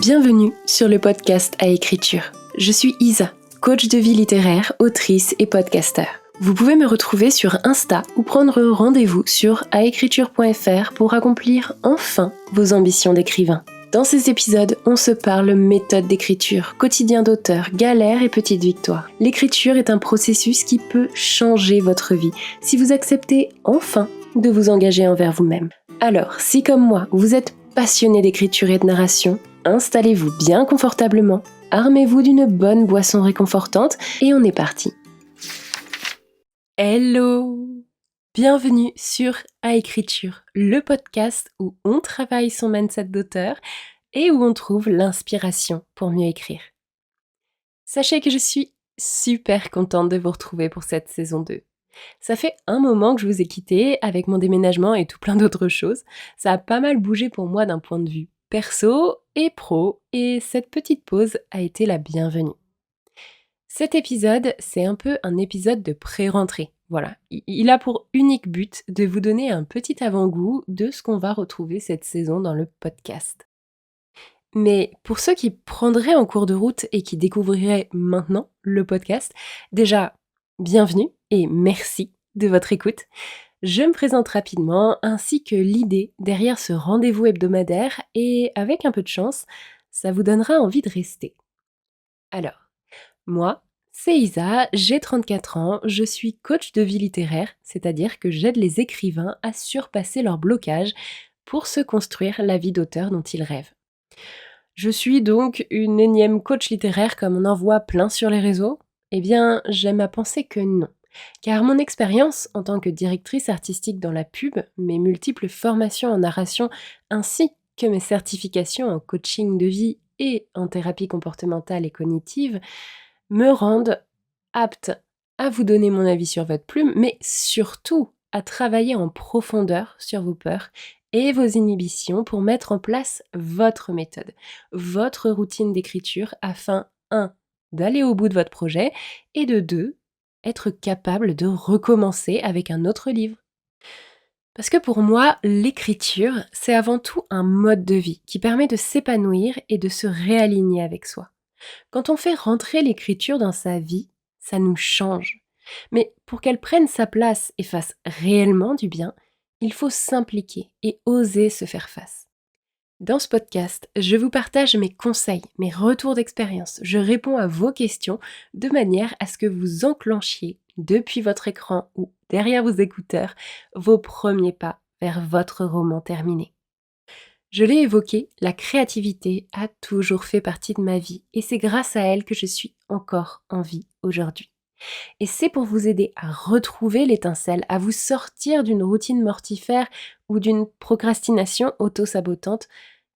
Bienvenue sur le podcast à écriture. Je suis Isa, coach de vie littéraire, autrice et podcasteur. Vous pouvez me retrouver sur Insta ou prendre rendez-vous sur aécriture.fr pour accomplir enfin vos ambitions d'écrivain. Dans ces épisodes, on se parle méthode d'écriture, quotidien d'auteur, galères et petites victoires. L'écriture est un processus qui peut changer votre vie si vous acceptez enfin de vous engager envers vous-même. Alors, si comme moi, vous êtes passionné d'écriture et de narration, installez-vous bien confortablement, armez-vous d'une bonne boisson réconfortante et on est parti. Hello! Bienvenue sur À écriture, le podcast où on travaille son mindset d'auteur et où on trouve l'inspiration pour mieux écrire. Sachez que je suis super contente de vous retrouver pour cette saison 2. Ça fait un moment que je vous ai quitté avec mon déménagement et tout plein d'autres choses. Ça a pas mal bougé pour moi d'un point de vue perso et pro et cette petite pause a été la bienvenue. Cet épisode, c'est un peu un épisode de pré-rentrée. Voilà, il a pour unique but de vous donner un petit avant-goût de ce qu'on va retrouver cette saison dans le podcast. Mais pour ceux qui prendraient en cours de route et qui découvriraient maintenant le podcast, déjà, bienvenue et merci de votre écoute. Je me présente rapidement ainsi que l'idée derrière ce rendez-vous hebdomadaire et avec un peu de chance, ça vous donnera envie de rester. Alors, moi, c'est Isa, j'ai 34 ans, je suis coach de vie littéraire, c'est-à-dire que j'aide les écrivains à surpasser leurs blocages pour se construire la vie d'auteur dont ils rêvent. Je suis donc une énième coach littéraire comme on en voit plein sur les réseaux ? Eh bien, j'aime à penser que non. Car mon expérience en tant que directrice artistique dans la pub, mes multiples formations en narration ainsi que mes certifications en coaching de vie et en thérapie comportementale et cognitive me rendent apte à vous donner mon avis sur votre plume, mais surtout à travailler en profondeur sur vos peurs et vos inhibitions pour mettre en place votre méthode, votre routine d'écriture afin 1. D'aller au bout de votre projet et de 2. Être capable de recommencer avec un autre livre. Parce que pour moi, l'écriture, c'est avant tout un mode de vie qui permet de s'épanouir et de se réaligner avec soi. Quand on fait rentrer l'écriture dans sa vie, ça nous change. Mais pour qu'elle prenne sa place et fasse réellement du bien, il faut s'impliquer et oser se faire face. Dans ce podcast, je vous partage mes conseils, mes retours d'expérience. Je réponds à vos questions de manière à ce que vous enclenchiez, depuis votre écran ou derrière vos écouteurs, vos premiers pas vers votre roman terminé. Je l'ai évoqué, la créativité a toujours fait partie de ma vie et c'est grâce à elle que je suis encore en vie aujourd'hui. Et c'est pour vous aider à retrouver l'étincelle, à vous sortir d'une routine mortifère ou d'une procrastination auto-sabotante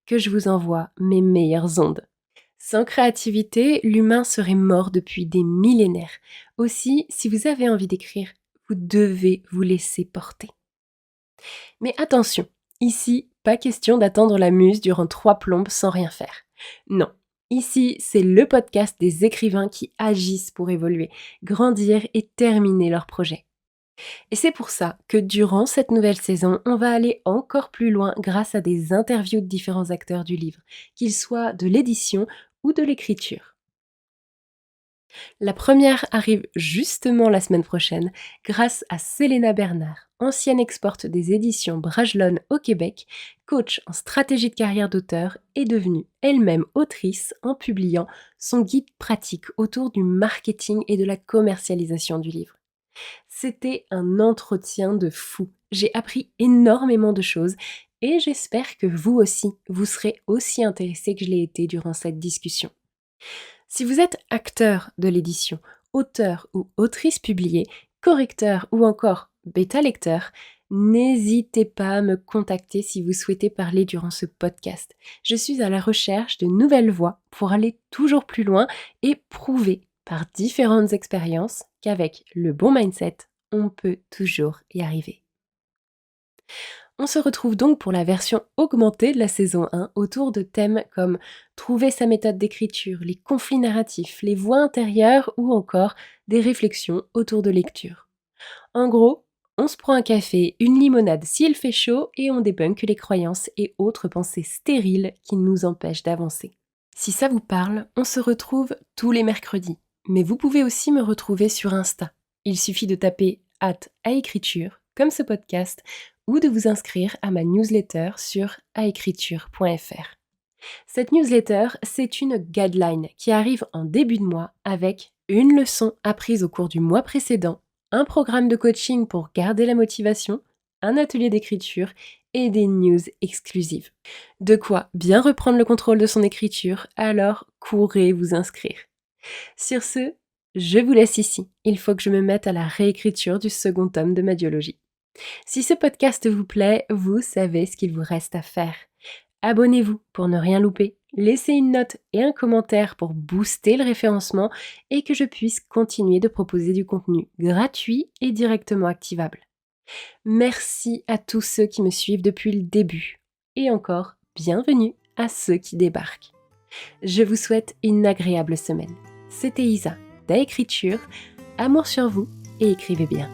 que je vous envoie mes meilleures ondes. Sans créativité, l'humain serait mort depuis des millénaires. Aussi, si vous avez envie d'écrire, vous devez vous laisser porter. Mais attention, ici, pas question d'attendre la muse durant 3 plombes sans rien faire. Non, ici, c'est le podcast des écrivains qui agissent pour évoluer, grandir et terminer leur projet. Et c'est pour ça que durant cette nouvelle saison, on va aller encore plus loin grâce à des interviews de différents acteurs du livre, qu'ils soient de l'édition ou de l'écriture. La première arrive justement la semaine prochaine grâce à Célena Bernard, ancienne experte des éditions Bragelonne au Québec, coach en stratégie de carrière d'auteur et devenue elle-même autrice en publiant son guide pratique autour du marketing et de la commercialisation du livre. C'était un entretien de fou. J'ai appris énormément de choses et j'espère que vous aussi, vous serez aussi intéressés que je l'ai été durant cette discussion. Si vous êtes acteur de l'édition, auteur ou autrice publiée, correcteur ou encore bêta-lecteur, n'hésitez pas à me contacter si vous souhaitez parler durant ce podcast. Je suis à la recherche de nouvelles voies pour aller toujours plus loin et prouver par différentes expériences qu'avec le bon mindset, on peut toujours y arriver. On se retrouve donc pour la version augmentée de la saison 1 autour de thèmes comme trouver sa méthode d'écriture, les conflits narratifs, les voix intérieures ou encore des réflexions autour de lecture. En gros, on se prend un café, une limonade s'il fait chaud et on débunk les croyances et autres pensées stériles qui nous empêchent d'avancer. Si ça vous parle, on se retrouve tous les mercredis. Mais vous pouvez aussi me retrouver sur Insta. Il suffit de taper @aécriture, comme ce podcast, ou de vous inscrire à ma newsletter sur aécriture.fr. Cette newsletter, c'est une guideline qui arrive en début de mois avec une leçon apprise au cours du mois précédent, un programme de coaching pour garder la motivation, un atelier d'écriture et des news exclusives. De quoi bien reprendre le contrôle de son écriture, alors courez vous inscrire. Sur ce, je vous laisse ici. Il faut que je me mette à la réécriture du second tome de ma biologie. Si ce podcast vous plaît, vous savez ce qu'il vous reste à faire. Abonnez-vous pour ne rien louper, laissez une note et un commentaire pour booster le référencement et que je puisse continuer de proposer du contenu gratuit et directement activable. Merci à tous ceux qui me suivent depuis le début et encore bienvenue à ceux qui débarquent. Je vous souhaite une agréable semaine. C'était Isa d'Aécriture, amour sur vous et écrivez bien.